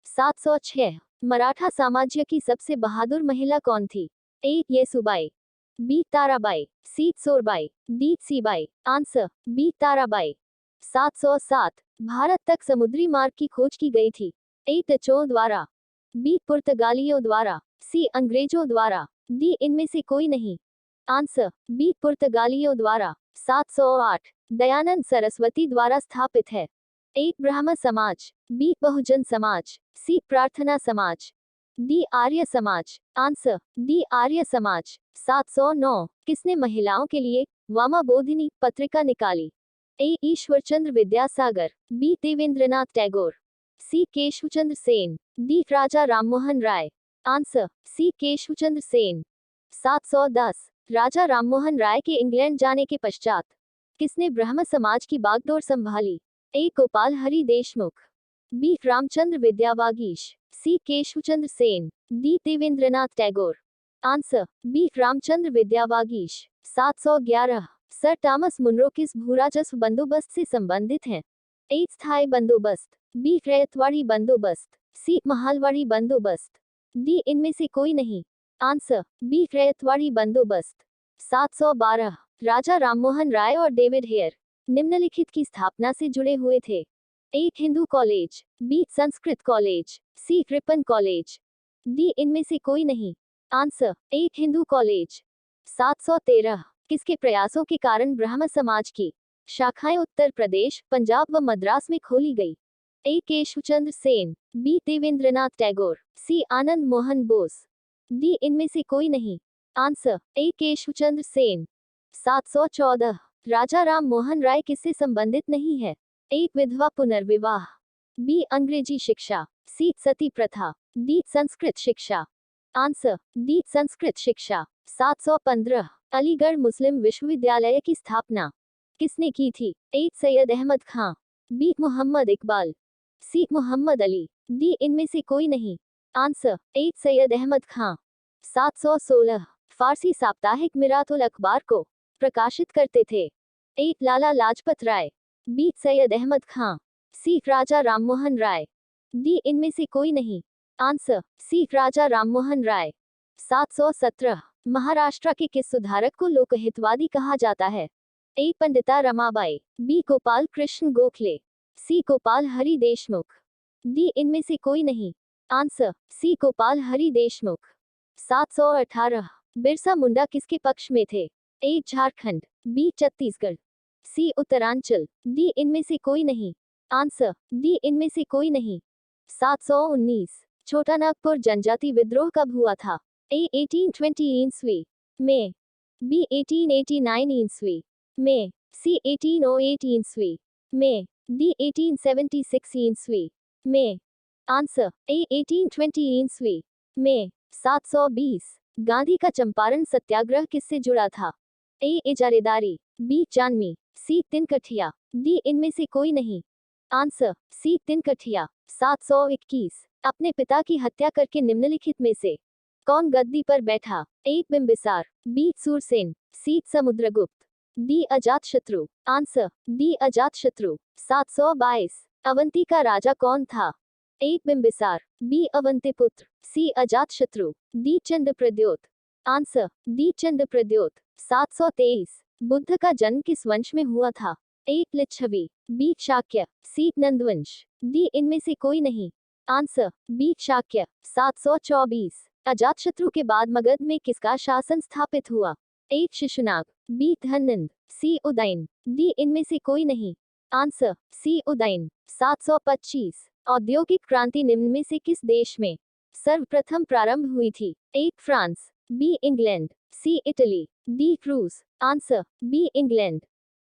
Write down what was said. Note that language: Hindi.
706। मराठा साम्राज्य की सबसे बहादुर महिला कौन थी? A Yesubai, B Tarabai, C Sorbai, D Sibai. Answer B Tarabai. 707। Bharat तक समुद्री मार्ग की खोज की गई थी? ए डचों द्वारा, बी पुर्तगालियों द्वारा, सी अंग्रेजों द्वारा, डी इनमें से कोई नहीं। आंसर बी पुर्तगालियों द्वारा। 708। दयानंद सरस्वती द्वारा स्थापित है? ए ब्राह्मण समाज, बी बहुजन समाज, सी प्रार्थना समाज, D Arya Samaj. Answer D Arya Samaj. 709। किसने महिलाओं के लिए वामा बोधिनी पत्रिका निकाली? A Ishwarchandra Vidyasagar, B Debendranath Tagore, C Keshavchandra Sen, D Raja Rammohan Roy. Answer C Keshavchandra Sen. 710। Raja Rammohan Roy के इंग्लैंड जाने के पश्चात किसने ब्राह्मण समाज की बागडोर संभाली? A Gopal Hari Deshmukh, B Ramchandra Vidyavagish, C Keshavchandra Sen, D Debendranath Tagore. Answer B Ramchandra Vidyavagish. 711। Sir Thomas Munro किस भूराजस्व बंदोबस्त से संबंधित हैं? ए स्थायी बंदोबस्त, बी रैयतवाड़ी बंदोबस्त, सी महालवाड़ी बंदोबस्त, डी इनमें से कोई नहीं। आंसर बी रैयतवाड़ी बंदोबस्त। 712। राजा राममोहन राय और डेविड हेयर निम्नलिखित की स्थापना से जुड़े हुए थे? A Hindu college, B Sanskrit college, C Ripon college, D इनमें से कोई नहीं। Answer A Hindu college. 713। किसके प्रयासों के कारण ब्राह्मण समाज की शाखाएं उत्तर प्रदेश, पंजाब व मद्रास में खोली गई? ए केशवचंद्र सेन, बी देवेंद्रनाथ टैगोर, सी आनंद मोहन बोस, डी इनमें से कोई नहीं। आंसर ए केशवचंद्र सेन। 714। राजा राम मोहन राय किससे संबंधित नहीं है? ए विधवा पुनर्विवाह, बी अंग्रेजी शिक्षा, सी सती प्रथा, डी संस्कृत शिक्षा। आंसर डी संस्कृत शिक्षा। 715। अलीगढ़ मुस्लिम विश्वविद्यालय की स्थापना किसने की थी? ए सैयद अहमद खां, बी मोहम्मद इकबाल, सी मोहम्मद अली, डी इनमें से कोई नहीं। आंसर ए सैयद अहमद खां। 716। फारसी साप्ताहिक मिरातुल अखबार को प्रकाशित करते थे? ए लाला लाजपत राय, बी सैयद अहमद खां, सी राजा राममोहन राय, डी इनमें से कोई नहीं। आंसर सी राजा राममोहन राय। 717। महाराष्ट्र के किस सुधारक को लोकहितवादी कहा जाता है? A Pandita Ramabai, B Gopal Krishna Gokhale, C Gopal Hari Deshmukh, D इनमें से कोई नहीं। Answer C Gopal Hari Deshmukh. 718। बिरसा मुंडा किसके पक्ष में थे? A Jharkhand, B Chhattisgarh, C Uttaranchal, D इनमें से कोई नहीं। आंसर डी इनमें से कोई नहीं। 719। छोटा नागपुर जनजाति विद्रोह कब हुआ था? ए 1820 ईस्वी में, बी 1889 ईस्वी में, सी 1808 ईस्वी में, डी 1876 ईस्वी में। आंसर ए 1820 ईस्वी में। 720। गांधी का चंपारण सत्याग्रह किससे जुड़ा था? ए इजारेदारी, बी चांदनी, सी तिनकठिया, डी इनमें से कोई नहीं। आंसर सी तिनकठिया। 721। अपने पिता की हत्या करके निम्नलिखित में से कौन गद्दी पर बैठा? A Bimbisara, B Surasena, C Samudragupta, D Ajatashatru. Answer D Ajatashatru. 722। Avanti का राजा कौन था? A Bimbisara, B Avantiputra, C Ajatashatru, D Chandapradyota. Answer D Chandapradyota. 723। Buddha का जन्म किस वंश में हुआ था? A Lichchhavi, B Shakya, C Nandavansh, D इनमें से कोई नहीं। Answer B Shakya. 724। अजातशत्रु के बाद मगध में किसका शासन स्थापित हुआ? A Shishunag, B Dhanand, C Udayan, D इनमें से कोई नहीं। Answer C Udayan. 725। औद्योगिक क्रांति निम्न में से किस देश में सर्वप्रथम प्रारंभ हुई थी? A France, B England, C Italy, D रूस। Answer B England.